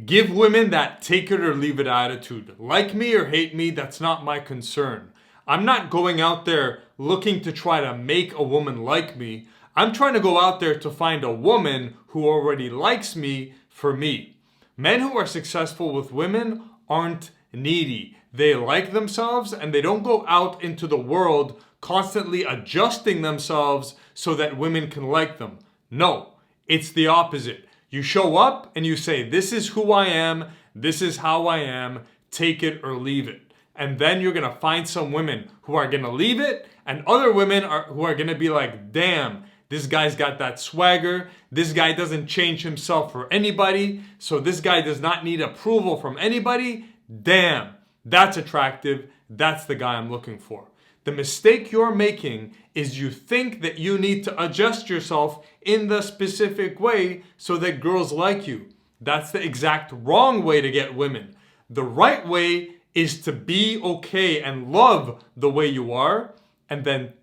Give women that take it or leave it attitude. Like me or hate me, that's not my concern. I'm not going out there looking to try to make a woman like me. I'm trying to go out there to find a woman who already likes me for me. Men who are successful with women aren't needy. They like themselves and they don't go out into the world constantly adjusting themselves so that women can like them. No, it's the opposite. You show up and you say, this is who I am, this is how I am, take it or leave it. And then you're going to find some women who are going to leave it, and other women who are going to be like, damn, this guy's got that swagger. This guy doesn't change himself for anybody. So this guy does not need approval from anybody. Damn, that's attractive. That's the guy I'm looking for. The mistake you're making is you think that you need to adjust yourself in the specific way so that girls like you. That's the exact wrong way to get women. The right way is to be okay and love the way you are, and then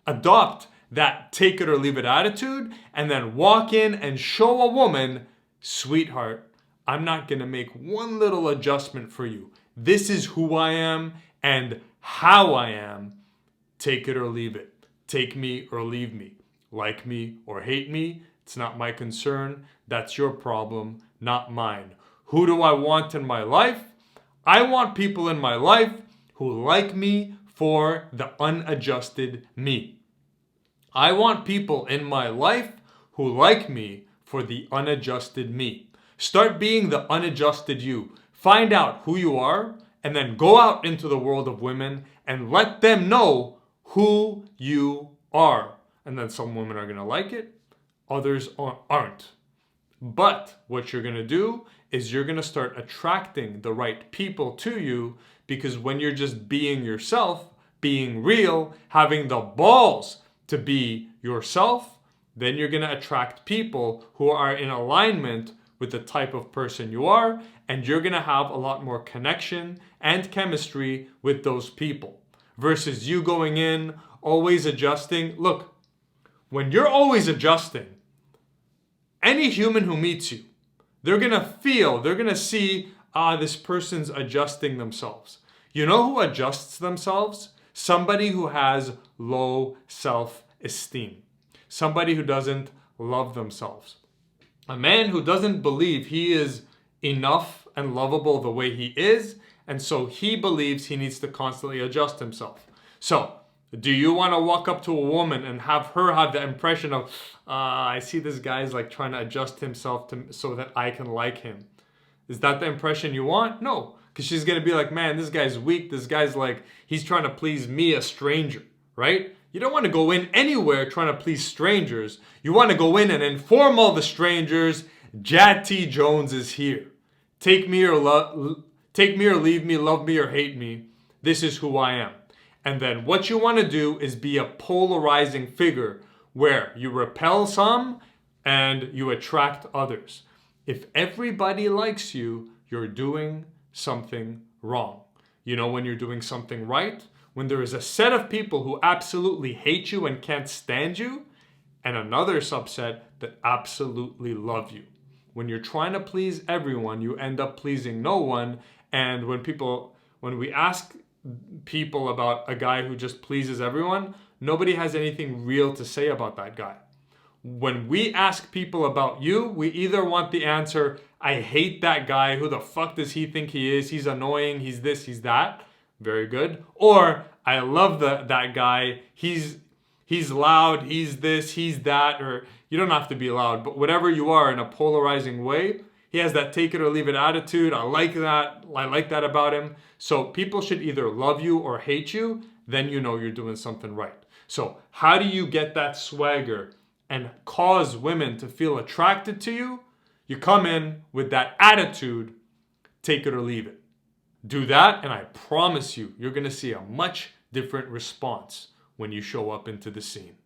adopt that take it or leave it attitude, and then walk in and show a woman, sweetheart, I'm not going to make one little adjustment for you. This is who I am and how I am. Take it or leave it. Take me or leave me. Like me or hate me. It's not my concern. That's your problem, not mine. Who do I want in my life? I want people in my life who like me for the unadjusted me. I want people in my life who like me for the unadjusted me. Start being the unadjusted you. Find out who you are and then go out into the world of women and let them know who you are. And then some women are going to like it, others aren't. But what you're going to do is you're going to start attracting the right people to you, because when you're just being yourself, being real, having the balls to be yourself, then you're going to attract people who are in alignment with the type of person you are, and you're going to have a lot more connection and chemistry with those people versus you going in, always adjusting. Look, when you're always adjusting, any human who meets you, they're going to see, this person's adjusting themselves. You know who adjusts themselves? Somebody who has low self-esteem. Somebody who doesn't love themselves. A man who doesn't believe he is enough and lovable the way he is, and so he believes he needs to constantly adjust himself. So, do you want to walk up to a woman and have her have the impression of, I see this guy's like trying to adjust himself so that I can like him? Is that the impression you want? No, because she's going to be like, man, this guy's weak. This guy's like, he's trying to please me, a stranger, right? You don't want to go in anywhere trying to please strangers. You want to go in and inform all the strangers, Jad T. Jones is here. Take me or leave me, love me or hate me. This is who I am. And then what you want to do is be a polarizing figure where you repel some and you attract others. If everybody likes you, you're doing something wrong. You know when you're doing something right? When there is a set of people who absolutely hate you and can't stand you, and another subset that absolutely love you. When you're trying to please everyone, you end up pleasing no one. And when we ask people about a guy who just pleases everyone, nobody has anything real to say about that guy. When we ask people about you, we either want the answer, I hate that guy, who the fuck does he think he is? He's annoying, he's this, he's that. Very good. Or, I love that guy, he's loud, he's this, he's that. Or, you don't have to be loud, but whatever you are in a polarizing way, he has that take it or leave it attitude. I like that about him. So people should either love you or hate you. Then you know you're doing something right. So how do you get that swagger and cause women to feel attracted to you? You come in with that attitude, take it or leave it. Do that, and I promise you, you're going to see a much different response when you show up into the scene.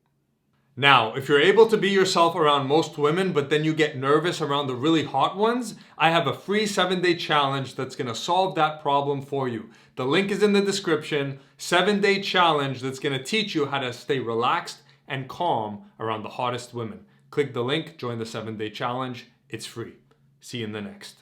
Now, if you're able to be yourself around most women, but then you get nervous around the really hot ones, I have a free 7-day challenge that's going to solve that problem for you. The link is in the description. 7-day challenge that's going to teach you how to stay relaxed and calm around the hottest women. Click the link, join the 7-day challenge. It's free. See you in the next.